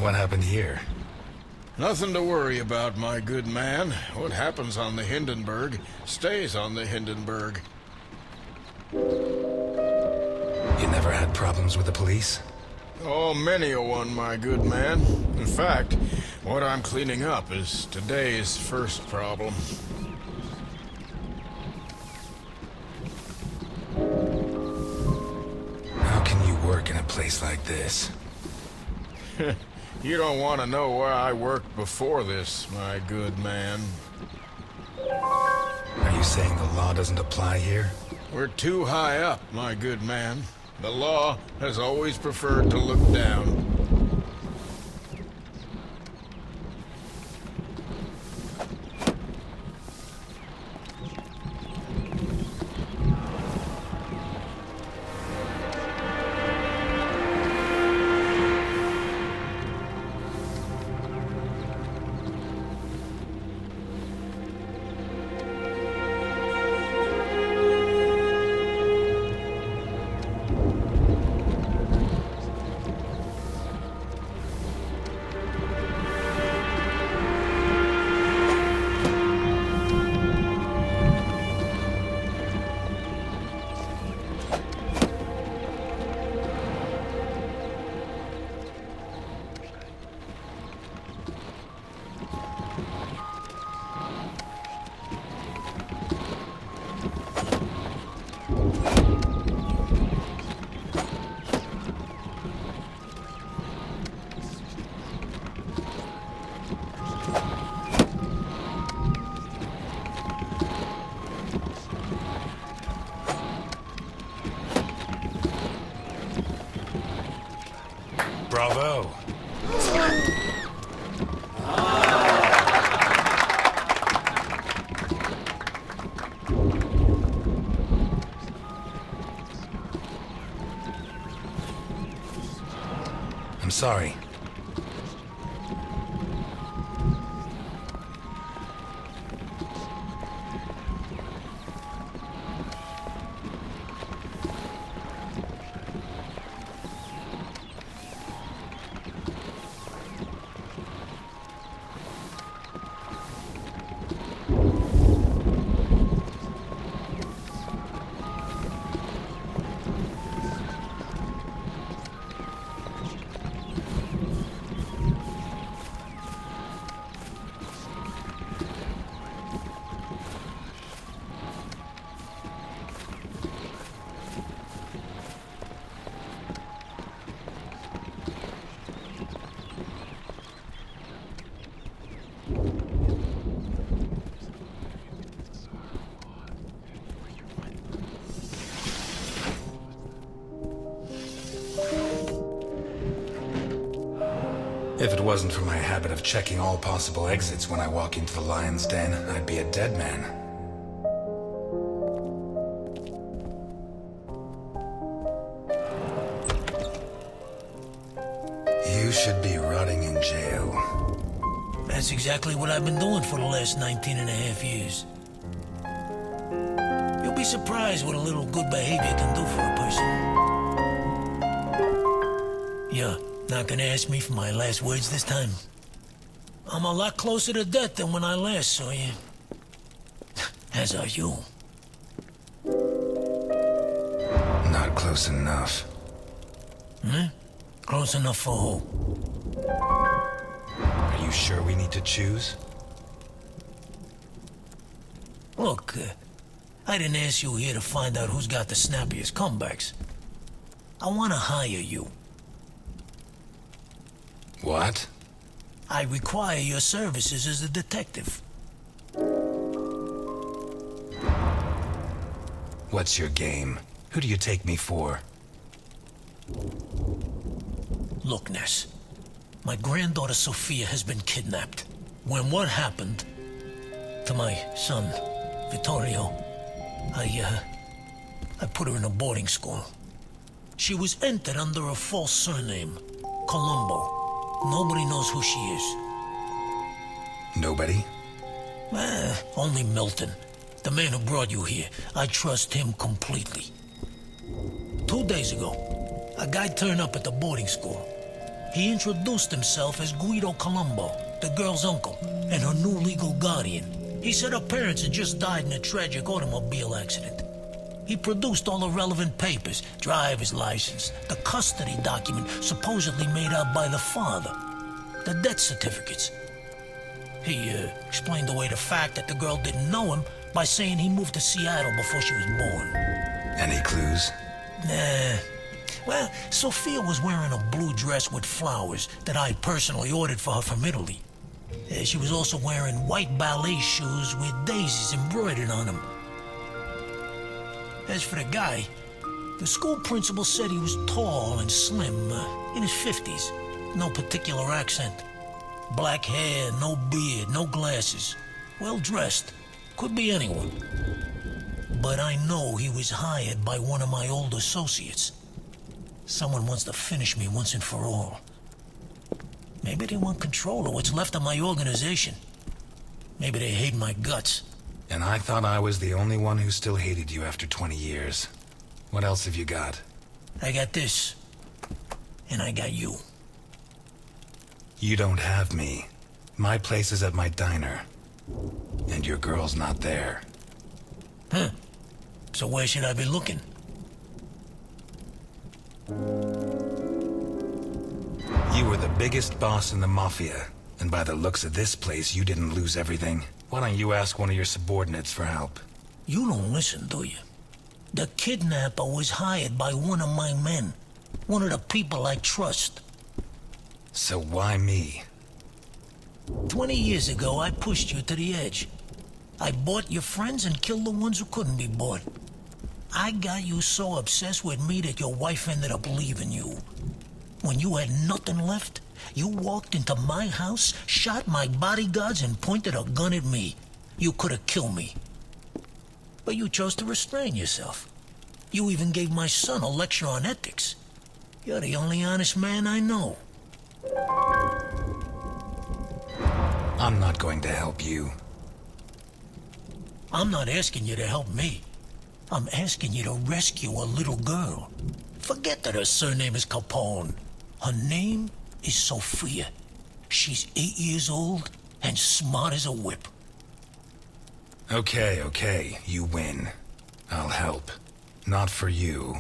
What happened here? Nothing to worry about, my good man. What happens on the Hindenburg stays on the Hindenburg. You never had problems with the police? Oh, many a one, my good man. In fact, what I'm cleaning up is today's first problem. How can you work in a place like this? You don't want to know where I worked before this, my good man. Are you saying the law doesn't apply here? We're too high up, my good man. The law has always preferred to look down. Bravo. I'm sorry. If it wasn't for my habit of checking all possible exits when I walk into the lion's den, I'd be a dead man. You should be rotting in jail. That's exactly what I've been doing for the last 19 and a half years. You'll be surprised what a little good behavior can do for a person. Yeah. Not gonna ask me for my last words this time? I'm a lot closer to death than when I last saw you. As are you. Not close enough. Close enough for who? Are you sure we need to choose? Look, I didn't ask you here to find out who's got the snappiest comebacks. I want to hire you. What? I require your services as a detective. What's your game? Who do you take me for? Look, Ness. My granddaughter Sophia has been kidnapped. When what happened to my son, Vittorio, I put her in a boarding school. She was entered under a false surname, Colombo. Nobody knows who she is. Nobody? Only Milton, the man who brought you here. I trust him completely. 2 days ago, a guy turned up at the boarding school. He introduced himself as Guido Colombo, the girl's uncle, and her new legal guardian. He said her parents had just died in a tragic automobile accident. He produced all the relevant papers, driver's license, the custody document supposedly made out by the father, the death certificates. He explained away the fact that the girl didn't know him by saying he moved to Seattle before she was born. Any clues? Nah. Well, Sophia was wearing a blue dress with flowers that I personally ordered for her from Italy. She was also wearing white ballet shoes with daisies embroidered on them. As for the guy, the school principal said he was tall and slim, in his 50s. No particular accent. Black hair, no beard, no glasses. Well dressed. Could be anyone. But I know he was hired by one of my old associates. Someone wants to finish me once and for all. Maybe they want control of what's left of my organization. Maybe they hate my guts. And I thought I was the only one who still hated you after 20 years. What else have you got? I got this. And I got you. You don't have me. My place is at my diner. And your girl's not there. Huh. So where should I be looking? You were the biggest boss in the Mafia. And by the looks of this place, you didn't lose everything. Why don't you ask one of your subordinates for help? You don't listen, do you? The kidnapper was hired by one of my men. One of the people I trust. So why me? 20 years ago, I pushed you to the edge. I bought your friends and killed the ones who couldn't be bought. I got you so obsessed with me that your wife ended up leaving you. When you had nothing left, you walked into my house, shot my bodyguards, and pointed a gun at me. You could have killed me. But you chose to restrain yourself. You even gave my son a lecture on ethics. You're the only honest man I know. I'm not going to help you. I'm not asking you to help me. I'm asking you to rescue a little girl. Forget that her surname is Capone. Her name is Sophia. She's 8 years old and smart as a whip. Okay, you win. I'll help. Not for you,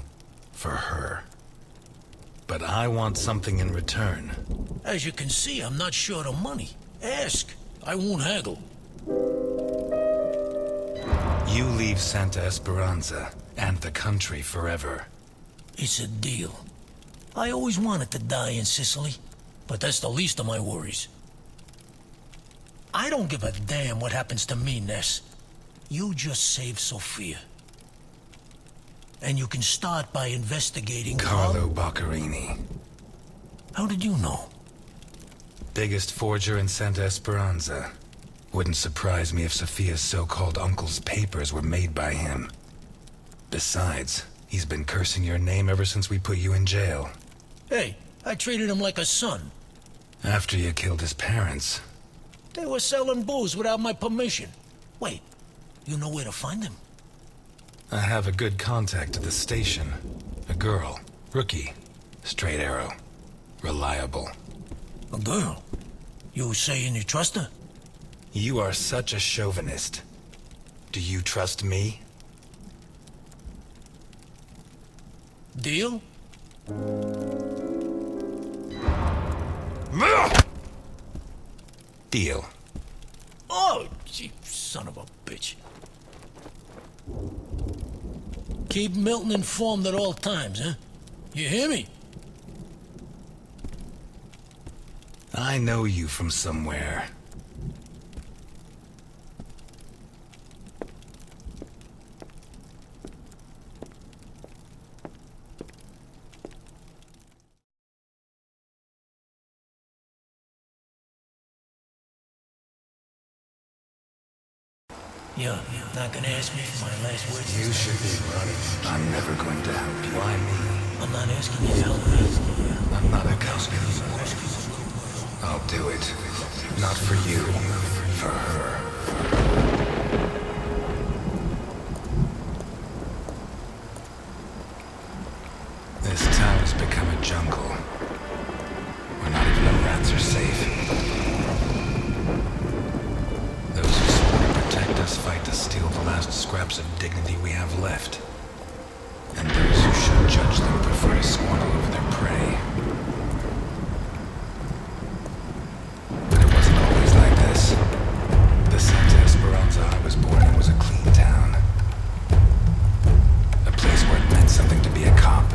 for her. But I want something in return. As you can see, I'm not short of money. Ask. I won't haggle. You leave Santa Esperanza and the country forever. It's a deal. I always wanted to die in Sicily, but that's the least of my worries. I don't give a damn what happens to me, Ness. You just save Sophia. And you can start by investigating Carlo Boccarini. How did you know? Biggest forger in Santa Esperanza. Wouldn't surprise me if Sophia's so-called uncle's papers were made by him. Besides, he's been cursing your name ever since we put you in jail. Hey, I treated him like a son. After you killed his parents. They were selling booze without my permission. Wait, you know where to find them? I have a good contact at the station. A girl. Rookie. Straight arrow. Reliable. A girl? You saying you trust her? You are such a chauvinist. Do you trust me? Deal? Deal. Oh, you son of a bitch. Keep Milton informed at all times, huh? You hear me? I know you from somewhere. You're not gonna ask me for my last words? You should be running. I'm never going to help you. Why me? I'm not asking you to help me. I'm not a cop anymore. I'll do it. Not for you. For her. This town has become a jungle. last scraps of dignity we have left. And those who should judge them prefer to squabble over their prey. But it wasn't always like this. The Santa Esperanza I was born in was a clean town. A place where it meant something to be a cop.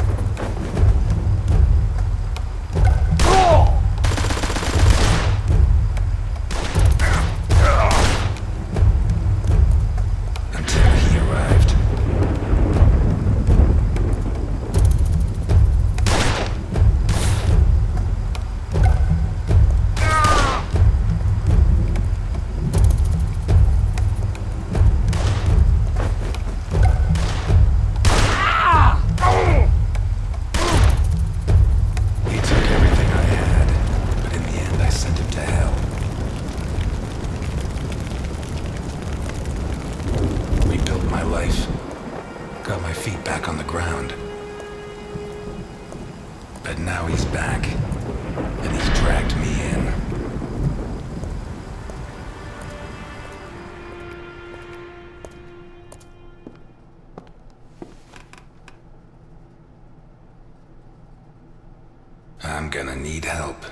Until he arrived. He took everything I had, but in the end I sent him to hell. Rebuilt my life. Got my feet back on the ground. But now he's back, and he's dragged me in. I'm gonna need help.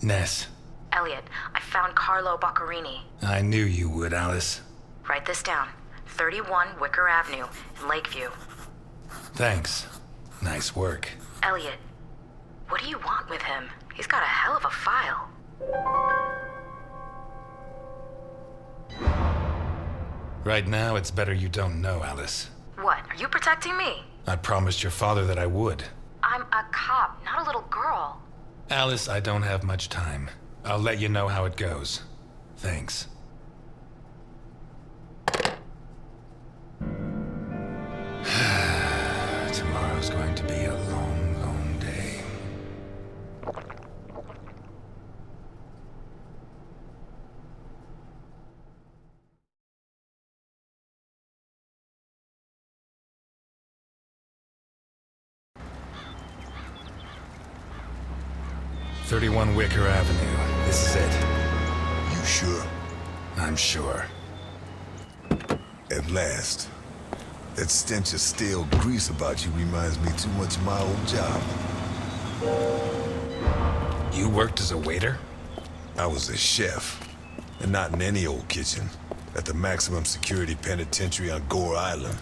Ness, Elliot, I found Carlo Boccarini. I knew you would, Alice. Write this down. 31 Wicker Avenue in Lakeview. Thanks. Nice work. Elliot, what do you want with him? He's got a hell of a file. Right now, it's better you don't know, Alice. What, are you protecting me? I promised your father that I would. I'm a cop, not a little girl. Alice, I don't have much time. I'll let you know how it goes. Thanks. Tomorrow's going to be a long, long day. "31 Wicker Avenue. This is it." You sure? I'm sure. At last. That stench of stale grease about you reminds me too much of my old job. You worked as a waiter? I was a chef. And not in any old kitchen. At the maximum security penitentiary on Gore Island.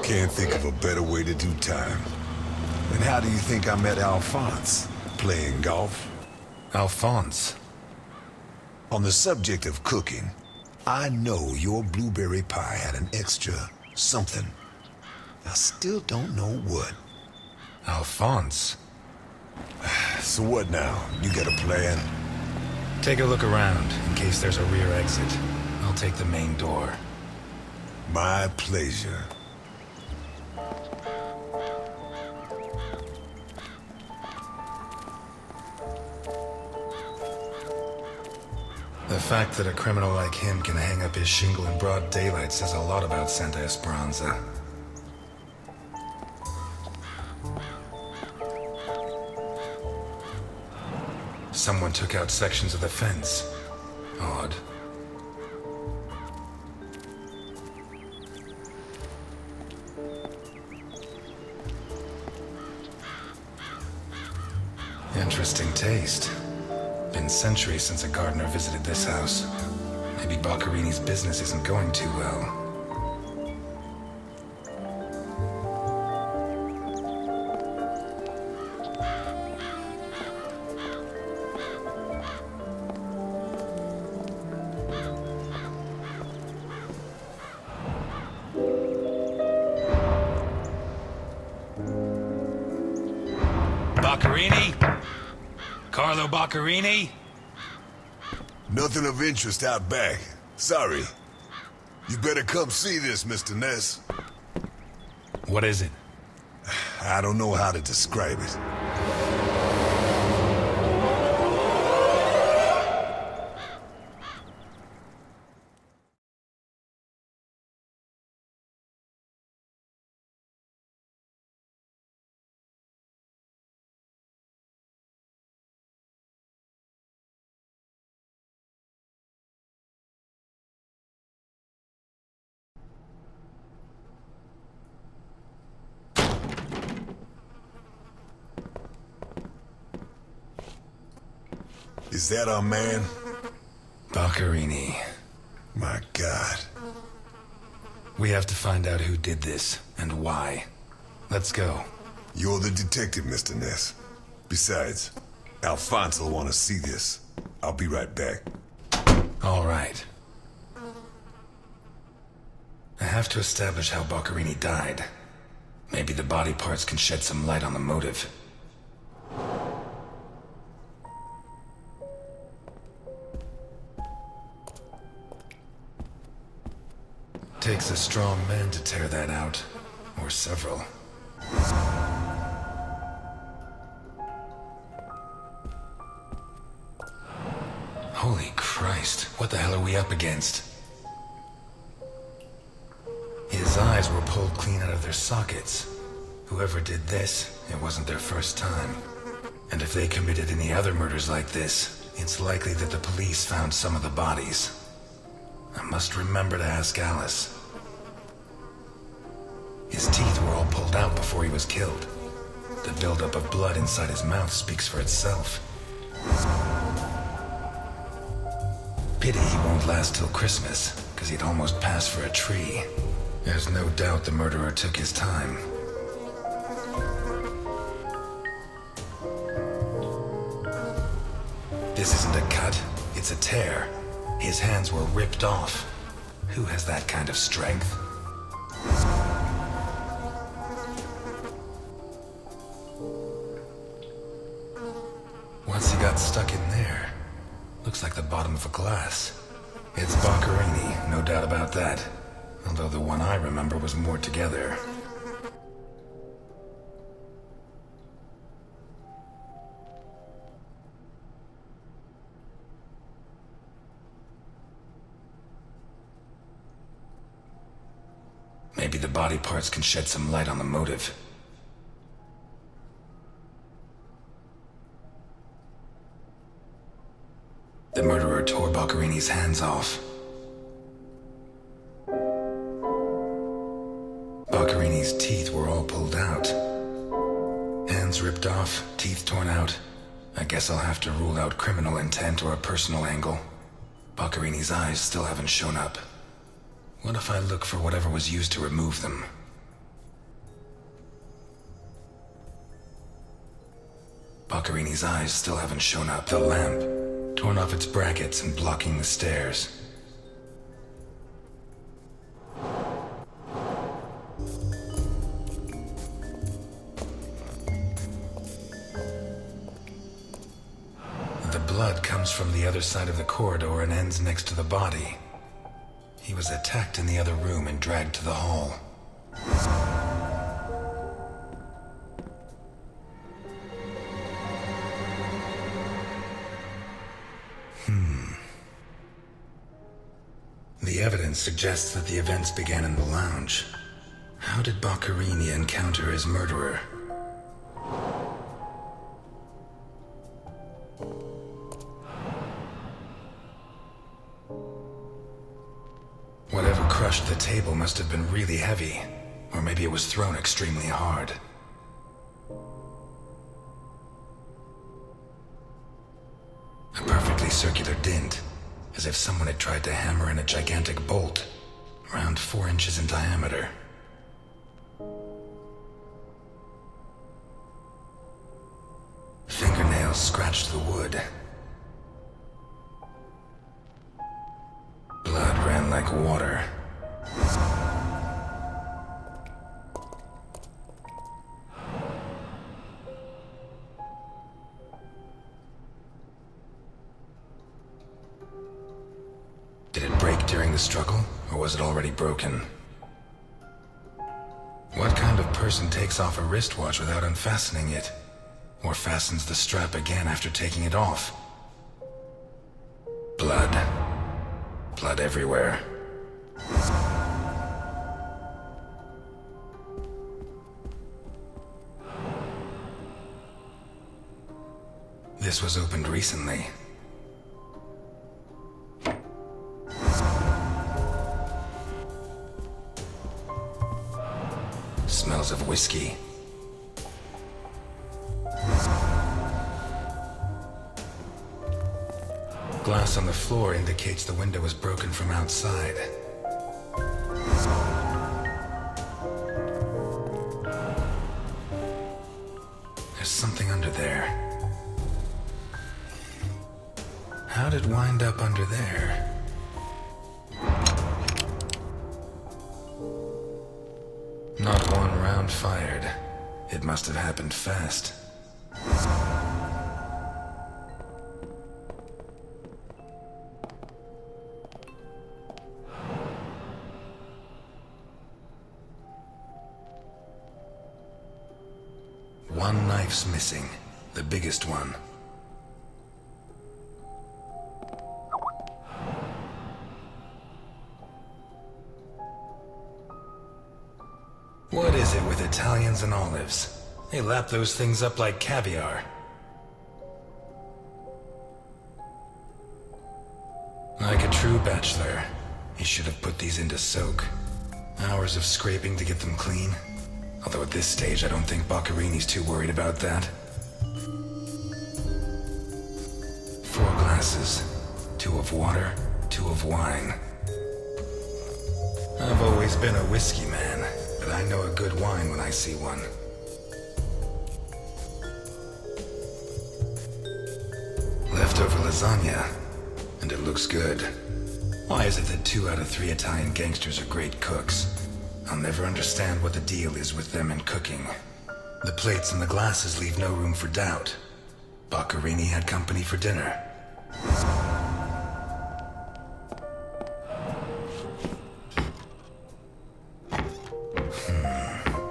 Can't think of a better way to do time. And how do you think I met Alphonse? Playing golf? Alphonse? On the subject of cooking, I know your blueberry pie had an extra something. I still don't know what. Alphonse? So what now? You got a plan? Take a look around, in case there's a rear exit. I'll take the main door. My pleasure. The fact that a criminal like him can hang up his shingle in broad daylight says a lot about Santa Esperanza. Someone took out sections of the fence. Odd. Interesting taste. Been centuries since a gardener visited this house. Maybe Boccarini's business isn't going too well. Boccarini? Carlo Boccarini? Nothing of interest out back. Sorry. You better come see this, Mr. Ness. What is it? I I don't know how to describe it. Is that our man? Boccherini. My God. We have to find out who did this and why. Let's go. You're the detective, Mr. Ness. Besides, Alfonso will want to see this. I'll be right back. All right. I have to establish how Boccherini died. Maybe the body parts can shed some light on the motive. Takes a strong man to tear that out. Or several. Holy Christ, what the hell are we up against? His eyes were pulled clean out of their sockets. Whoever did this, it wasn't their first time. And if they committed any other murders like this, it's likely that the police found some of the bodies. I must remember to ask Alice. His teeth were all pulled out before he was killed. The buildup of blood inside his mouth speaks for itself. Pity he won't last till Christmas, because he'd almost pass for a tree. There's no doubt the murderer took his time. This isn't a cut, it's a tear. His hands were ripped off. Who has that kind of strength? Once he got stuck in there, looks like the bottom of a glass. It's Boccherini, no doubt about that. Although the one I remember was more together. Maybe the body parts can shed some light on the motive. The murderer tore Boccherini's hands off. Boccherini's teeth were all pulled out. Hands ripped off, teeth torn out. I guess I'll have to rule out criminal intent or a personal angle. Boccherini's eyes still haven't shown up. What if I look for whatever was used to remove them? Boccherini's eyes still haven't shown up. The lamp, torn off its brackets and blocking the stairs. The blood comes from the other side of the corridor and ends next to the body. He was attacked in the other room and dragged to the hall. The evidence suggests that the events began in the lounge. How did Boccherini encounter his murderer? Whatever crushed the table must have been really heavy, or maybe it was thrown extremely hard. A perfectly circular dint, as if someone had tried to hammer in a gigantic bolt, around 4 inches in diameter. Fingernails scratched the wood. Blood ran like water. Did it break during the struggle, or was it already broken? What kind of person person takes off a wristwatch without unfastening it, or fastens the strap again after taking it off. Blood. Blood everywhere. This was opened recently. Smells of whiskey. Glass on the floor indicates the window was broken from outside. There's something under there. How'd it wind up under there? Not one round fired. It must have happened fast. One knife's missing, the biggest one. What is it with Italians and olives? They lap those things up like caviar. Like a true bachelor, he should have put these into soak. Hours of scraping to get them clean. Although at this stage, I don't think Boccarini's too worried about that. 4 glasses. 2 of water, 2 of wine. I've always been a whiskey man, but I know a good wine when I see one. Leftover lasagna, and it looks good. Why is it that 2 out of 3 Italian gangsters are great cooks? I'll never understand what the deal is with them in cooking. The plates and the glasses leave no room for doubt. Boccarini had company for dinner.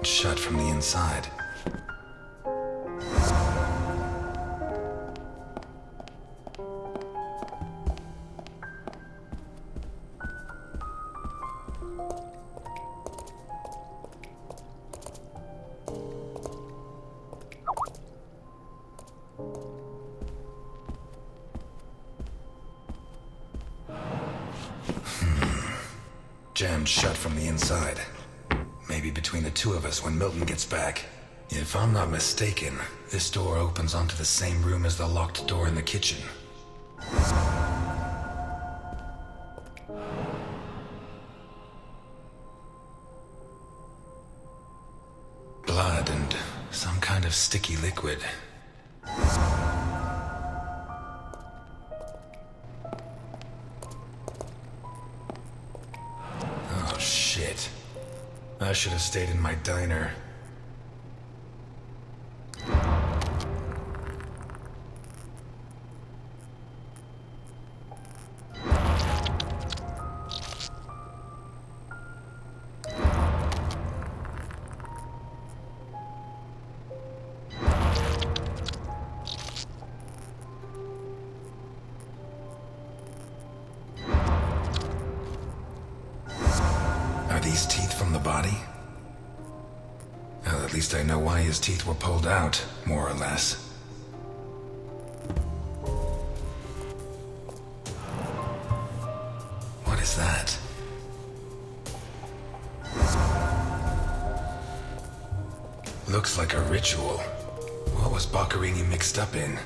Shut from the inside. Jammed shut from the inside. Maybe between the 2 of us when Milton gets back. If I'm not mistaken, this door opens onto the same room as the locked door in the kitchen. Blood and some kind of sticky liquid. Oh, shit. I should have stayed in my diner. Are these teeth from the body? Well, at least I know why his teeth were pulled out, more or less. What is that? Looks like a ritual. What was Boccarini mixed up in?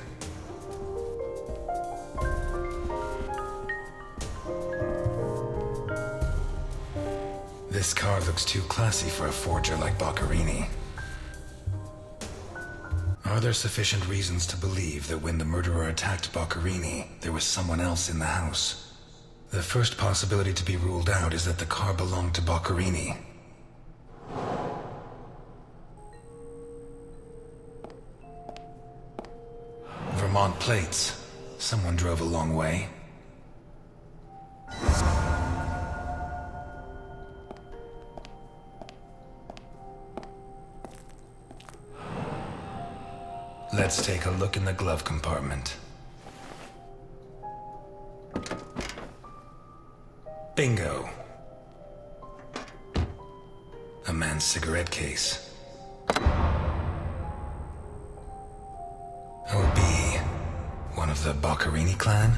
This car looks too classy for a forger like Boccarini. Are there sufficient reasons to believe that when the murderer attacked Boccarini, there was someone else in the house? The first possibility to be ruled out is that the car belonged to Boccarini. Vermont plates. Someone drove a long way. Let's take a look in the glove compartment. Bingo. A man's cigarette case. OB. One of the Boccherini clan?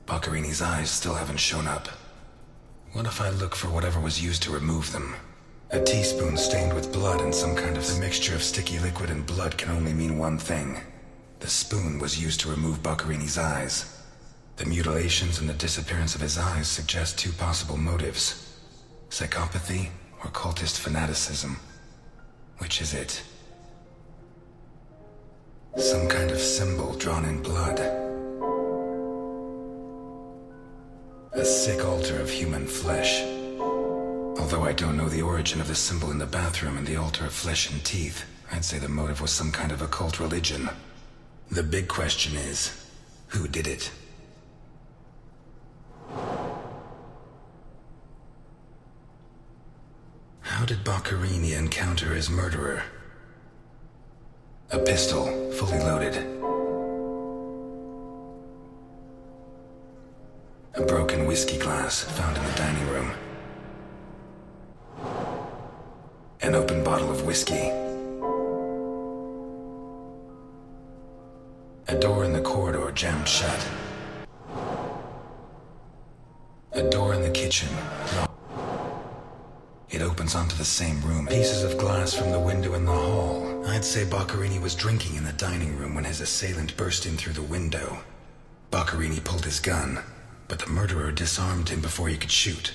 Boccherini's eyes still haven't shown up. What if I look for whatever was used to remove them? A teaspoon stained with blood and some kind of mixture of sticky liquid and blood can only mean one thing. The spoon was used to remove Boccherini's eyes. The mutilations and the disappearance of his eyes suggest two possible motives. Psychopathy or cultist fanaticism. Which is it? Some kind of symbol drawn in blood. A sick altar of human flesh. Although I don't know the origin of the symbol in the bathroom and the altar of flesh and teeth, I'd say the motive was some kind of occult religion. The big question is, who did it? How did Boccherini encounter his murderer? A pistol, fully loaded. A broken whiskey glass found in the dining room. An open bottle of whiskey. A door in the corridor jammed shut. A door in the kitchen locked. It opens onto the same room. Pieces of glass from the window in the hall. I'd say Boccherini was drinking in the dining room when his assailant burst in through the window. Boccherini pulled his gun, but the murderer disarmed him before he could shoot.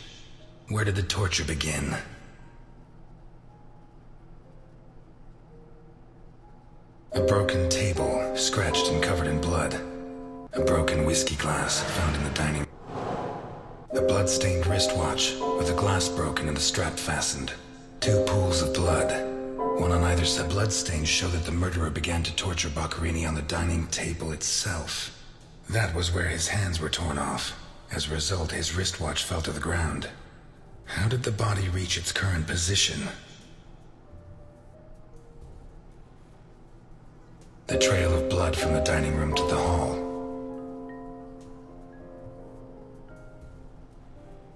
Where did the torture begin? A broken table, scratched and covered in blood. A broken whiskey glass found in the dining room. A blood-stained wristwatch with the glass broken and the strap fastened. Two pools of blood, one on either side. Bloodstains show that the murderer began to torture Boccherini on the dining table itself. That was where his hands were torn off. As a result, his wristwatch fell to the ground. How did the body reach its current position? The trail of blood from the dining room to the hall.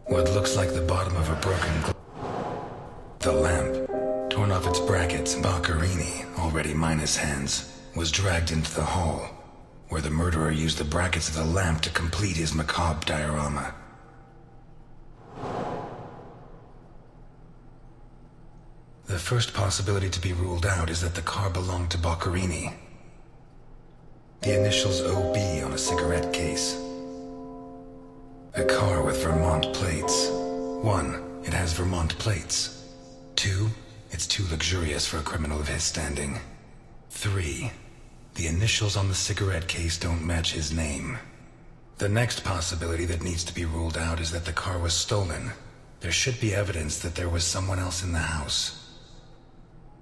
What looks like the bottom of a broken The lamp, torn off its brackets, and Boccherini, already minus hands, was dragged into the hall, where the murderer used the brackets of the lamp to complete his macabre diorama. The first possibility to be ruled out is that the car belonged to Boccherini. The initials OB on a cigarette case. A car with Vermont plates. 1, it has Vermont plates. 2, it's too luxurious for a criminal of his standing. 3, the initials on the cigarette case don't match his name. The next possibility that needs to be ruled out is that the car was stolen. There should be evidence that there was someone else in the house.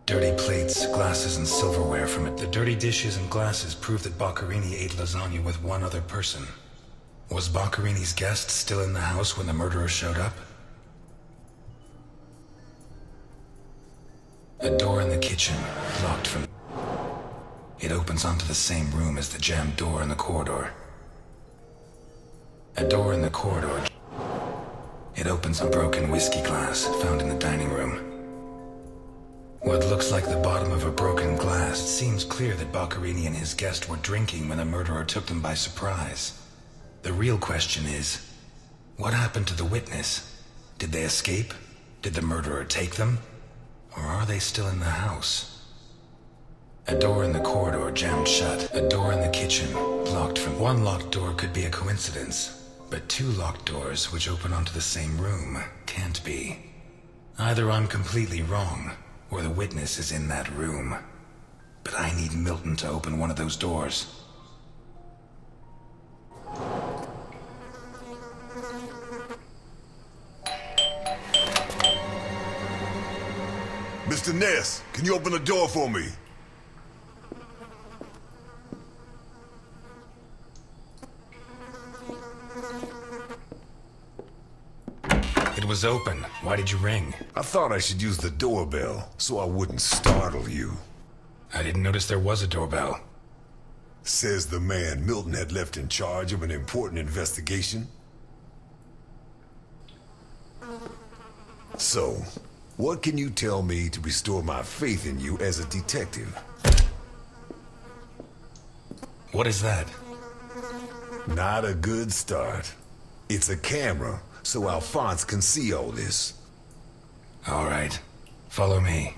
Dirty plates, glasses, and silverware from it. The dirty dishes and glasses prove that Boccherini ate lasagna with one other person. Was Boccherini's guest still in the house when the murderer showed up? A door in the kitchen, locked from... It opens onto the same room as the jammed door in the corridor. A door in the corridor. It opens a broken whiskey glass found in the dining room. What looks like the bottom of a broken glass. It seems clear that Boccherini and his guest were drinking when the murderer took them by surprise. The real question is, what happened to the witness? Did they escape? Did the murderer take them? Or are they still in the house? A door in the corridor jammed shut. A door in the kitchen, locked from... One locked door could be a coincidence, but two locked doors which open onto the same room can't be. Either I'm completely wrong, or the witness is in that room. But I need Milton to open one of those doors. Mr. Ness, can you open the door for me? It was open. Why did you ring? I thought I should use the doorbell so I wouldn't startle you. I didn't notice there was a doorbell. Says the man Milton had left in charge of an important investigation. So, what can you tell me to restore my faith in you as a detective? What is that? Not a good start. It's a camera, so Alphonse can see all this. All right. Follow me.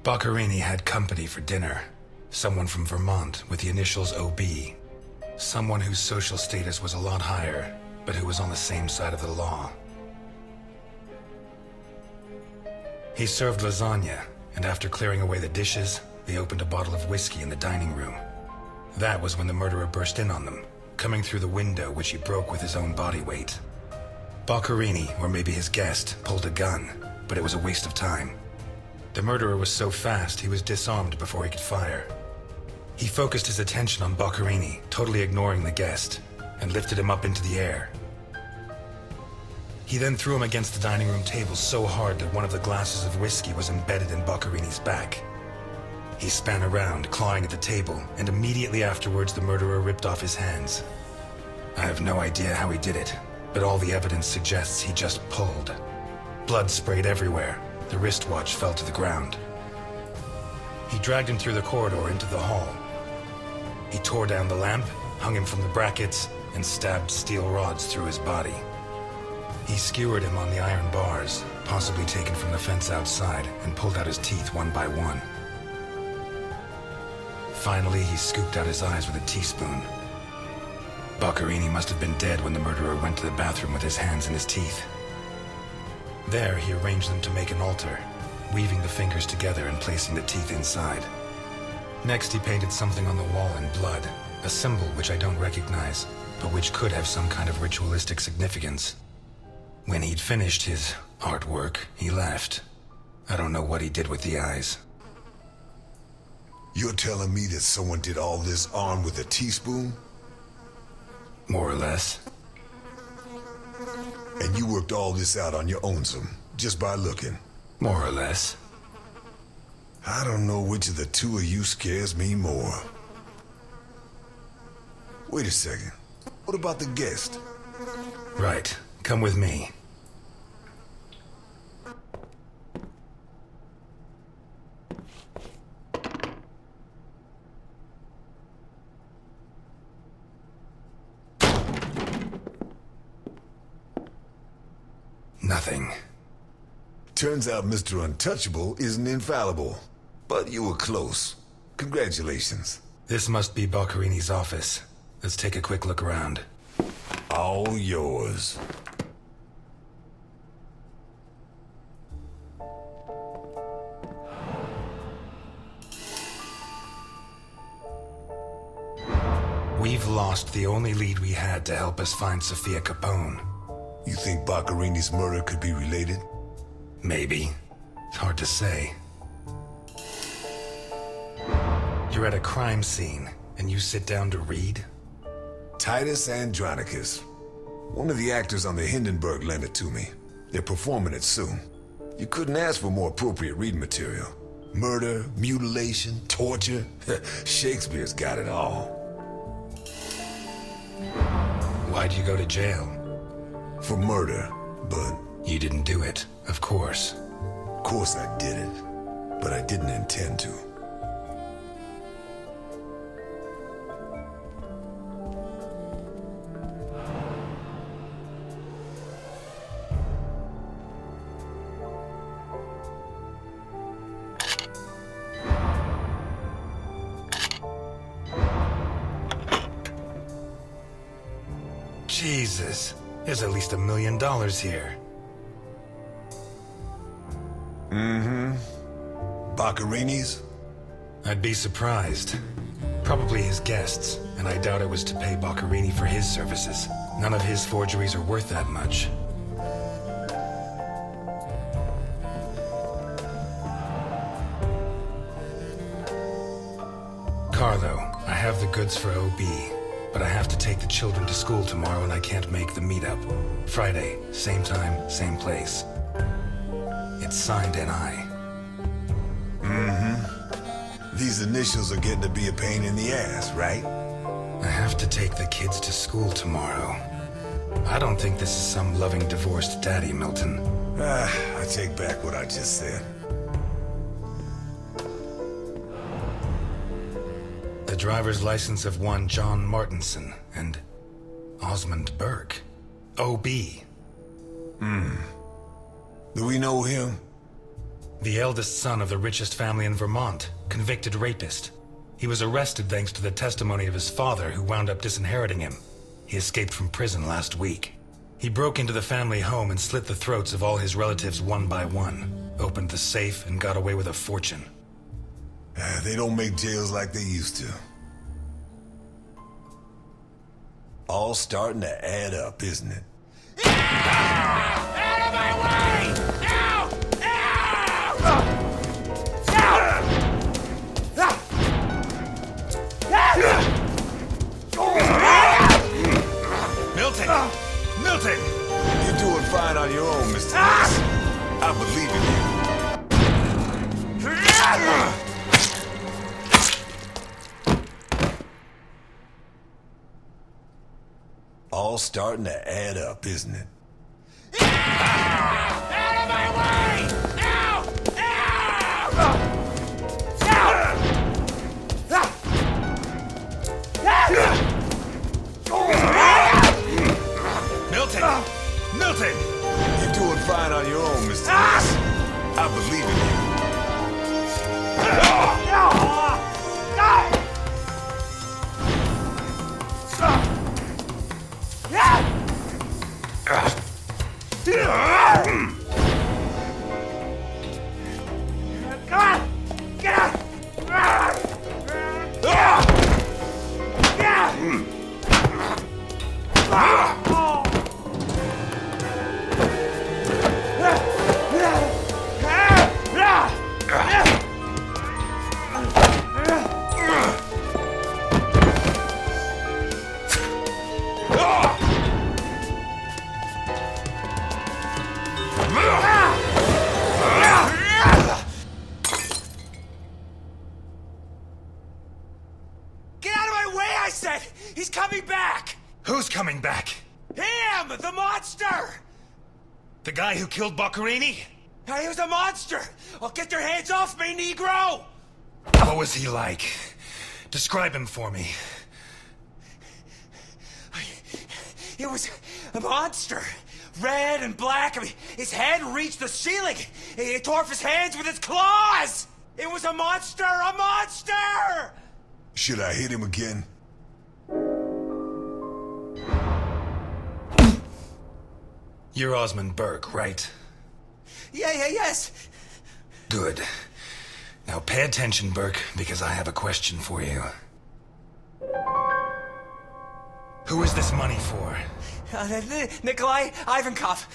Boccarini had company for dinner. Someone from Vermont with the initials OB. Someone whose social status was a lot higher, but who was on the same side of the law. He served lasagna, and after clearing away the dishes, they opened a bottle of whiskey in the dining room. That was when the murderer burst in on them, coming through the window which he broke with his own body weight. Boccarini, or maybe his guest, pulled a gun, but it was a waste of time. The murderer was so fast he was disarmed before he could fire. He focused his attention on Boccarini, totally ignoring the guest, and lifted him up into the air. He then threw him against the dining room table so hard that one of the glasses of whiskey was embedded in Boccarini's back. He span around, clawing at the table, and immediately afterwards the murderer ripped off his hands. I have no idea how he did it, but all the evidence suggests he just pulled. Blood sprayed everywhere. The wristwatch fell to the ground. He dragged him through the corridor into the hall. He tore down the lamp, hung him from the brackets, and stabbed steel rods through his body. He skewered him on the iron bars, possibly taken from the fence outside, and pulled out his teeth one by one. Finally, he scooped out his eyes with a teaspoon. Boccarini must have been dead when the murderer went to the bathroom with his hands in his teeth. There, he arranged them to make an altar, weaving the fingers together and placing the teeth inside. Next, he painted something on the wall in blood, a symbol which I don't recognize, but which could have some kind of ritualistic significance. When he'd finished his artwork, he left. I don't know what he did with the eyes. You're telling me that someone did all this armed with a teaspoon? More or less. And you worked all this out on your own, just by looking? More or less. I don't know which of the two of you scares me more. Wait a second. What about the guest? Right. Come with me. Nothing. Turns out Mr. Untouchable isn't infallible. But you were close. Congratulations. This must be Boccarini's office. Let's take a quick look around. All yours. We've lost the only lead we had to help us find Sophia Capone. You think Boccarini's murder could be related? Maybe. It's hard to say. You're at a crime scene, and you sit down to read? Titus Andronicus. One of the actors on the Hindenburg lent it to me. They're performing it soon. You couldn't ask for more appropriate reading material. Murder, mutilation, torture. Shakespeare's got it all. Why'd you go to jail? For murder, but... You didn't do it, of course. Of course I did it, but I didn't intend to. Jesus, there's at least $1 million here. Boccarini's? I'd be surprised. Probably his guests, and I doubt it was to pay Boccarini for his services. None of his forgeries are worth that much. goods for OB, but I have to take the children to school tomorrow and I can't make the meetup. Friday, same time, same place. It's signed NI. These initials are getting to be a pain in the ass, right? I have to take the kids to school tomorrow. I don't think this is some loving divorced daddy, Milton. I take back what I just said. The driver's license of one John Martinson and Osmond Burke. OB. Do we know him? The eldest son of the richest family in Vermont, convicted rapist. He was arrested thanks to the testimony of his father, who wound up disinheriting him. He escaped from prison last week. He broke into the family home and slit the throats of all his relatives one by one, opened the safe and got away with a fortune. They don't make jails like they used to. All starting to add up, isn't it? Out of my way! Ow! Milton! Milton! You're doing fine on your own, Mr. Ness. I believe in you. All starting to add up, isn't it? Out of my way! Ow! Milton! Milton! You're doing fine on your own, Mr. Ness. I believe in you. Get out of my way, I said! He's coming back! Who's coming back? Him! The monster! The guy who killed Boccherini? He was a monster! Oh, get your hands off me, Negro! What was he like? Describe him for me. He was a monster. Red and black. I mean, his head reached the ceiling. He tore off his hands with his claws! It was a monster! A monster! Should I hit him again? You're Osmond Burke, right? Yes. Good. Now pay attention, Burke, because I have a question for you. Who is this money for? Nikolai Ivankov.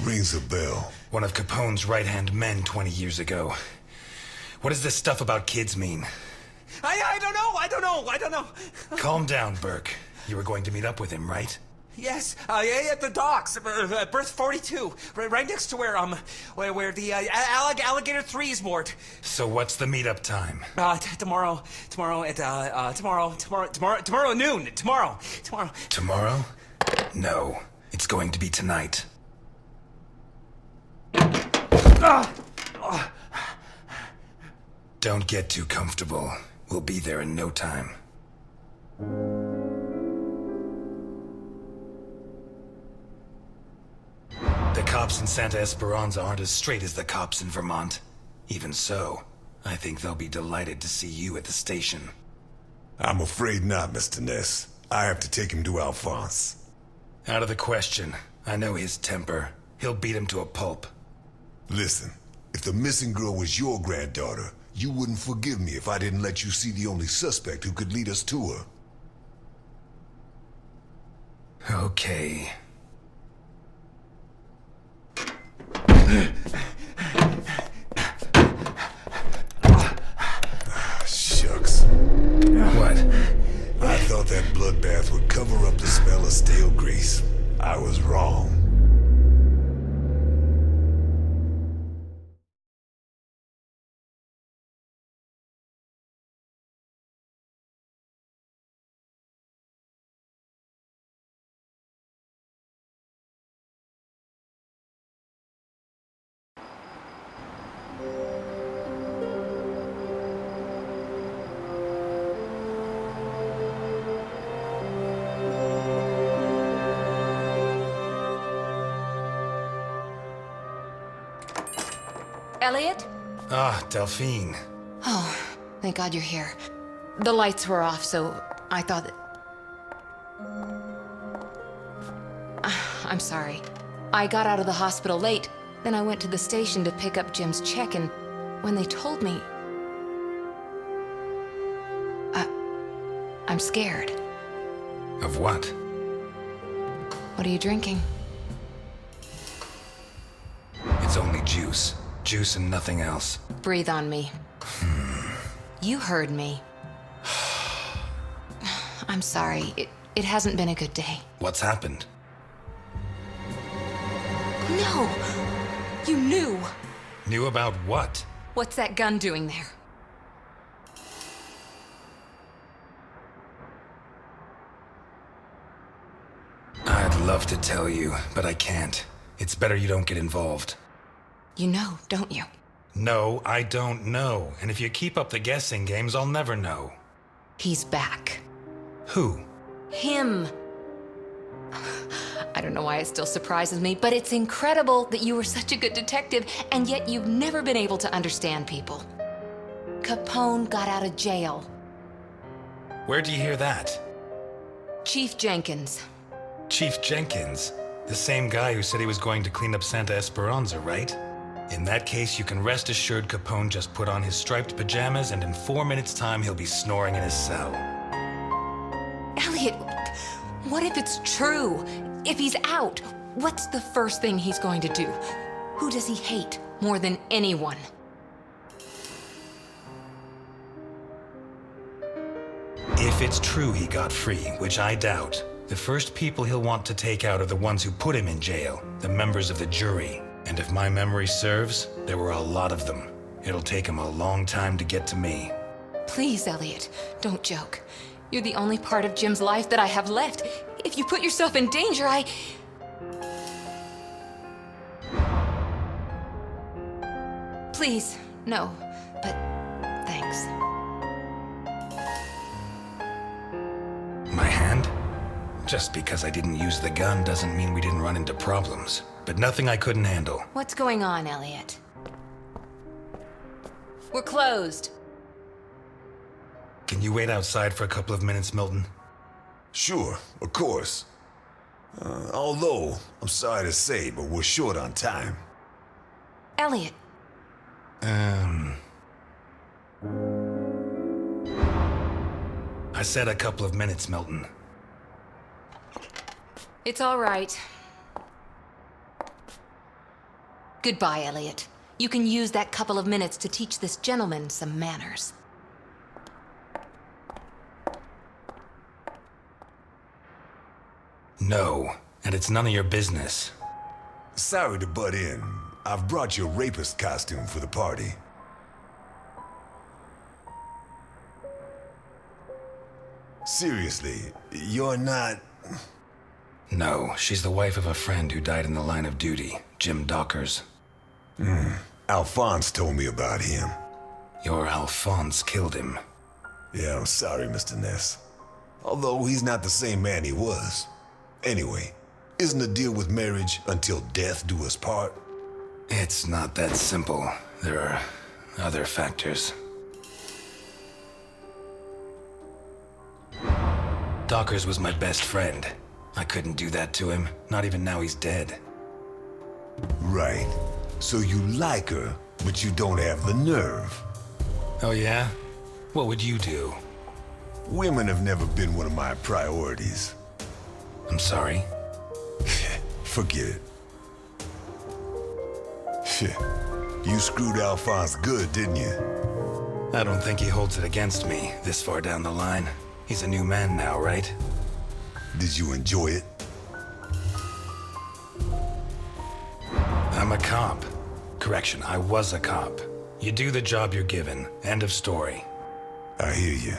Rings a bell. One of Capone's right-hand men 20 years ago. What does this stuff about kids mean? I don't know. Calm down, Burke. You were going to meet up with him, right? Yes, at the docks, berth 42, right next to where the alligator 3 is moored. So what's the meetup time? Tomorrow at noon. Tomorrow. Tomorrow? No. It's going to be tonight. Don't get too comfortable. We'll be there in no time. The cops in Santa Esperanza aren't as straight as the cops in Vermont. Even so, I think they'll be delighted to see you at the station. I'm afraid not, Mr. Ness. I have to take him to Alphonse. Out of the question. I know his temper. He'll beat him to a pulp. Listen, if the missing girl was your granddaughter, you wouldn't forgive me if I didn't let you see the only suspect who could lead us to her. Okay. Shucks. What? I Elliot? Ah, Delphine. Oh, thank God you're here. The lights were off, so I thought that... I'm sorry. I got out of the hospital late, then I went to the station to pick up Jim's check, and when they told me... I'm scared. Of what? What are you drinking? It's only juice. Juice and nothing else. Breathe on me. You heard me. I'm sorry. It hasn't been a good day. What's happened? No! You knew! Knew about what? What's that gun doing there? I'd love to tell you, but I can't. It's better you don't get involved. You know, don't you? No, I don't know. And if you keep up the guessing games, I'll never know. He's back. Who? Him. I don't know why it still surprises me, but it's incredible that you were such a good detective, and yet you've never been able to understand people. Capone got out of jail. Where'd you hear that? Chief Jenkins. Chief Jenkins? The same guy who said he was going to clean up Santa Esperanza, right? In that case, you can rest assured Capone just put on his striped pajamas, and in 4 minutes' time, he'll be snoring in his cell. Elliot, what if it's true? If he's out, what's the first thing he's going to do? Who does he hate more than anyone? If it's true he got free, which I doubt, the first people he'll want to take out are the ones who put him in jail, the members of the jury. And if my memory serves, there were a lot of them. It'll take him a long time to get to me. Please, Elliot, don't joke. You're the only part of Jim's life that I have left. If you put yourself in danger, Please, no, but thanks. My hand? Just because I didn't use the gun doesn't mean we didn't run into problems. But nothing I couldn't handle. What's going on, Elliot? We're closed. Can you wait outside for a couple of minutes, Milton? Sure, of course. Although, I'm sorry to say, but we're short on time. Elliot. I said a couple of minutes, Milton. It's all right. Goodbye, Elliot. You can use that couple of minutes to teach this gentleman some manners. No, and it's none of your business. Sorry to butt in. I've brought your rapist costume for the party. Seriously, you're not... No, she's the wife of a friend who died in the line of duty, Jim Dockers. Alphonse told me about him. Your Alphonse killed him. Yeah, I'm sorry, Mr. Ness. Although he's not the same man he was. Anyway, isn't the deal with marriage until death do us part? It's not that simple. There are other factors. Dockers was my best friend. I couldn't do that to him, not even now he's dead. Right. So you like her, but you don't have the nerve. Oh yeah? What would you do? Women have never been one of my priorities. I'm sorry. Forget it. You screwed Alphonse good, didn't you? I don't think he holds it against me this far down the line. He's a new man now, right? Did you enjoy it? I'm a cop. Correction, I was a cop. You do the job you're given. End of story. I hear you.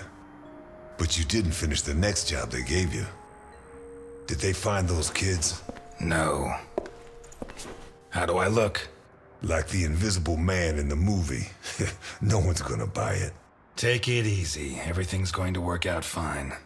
But you didn't finish the next job they gave you. Did they find those kids? No. How do I look? Like the invisible man in the movie. No one's gonna buy it. Take it easy. Everything's going to work out fine.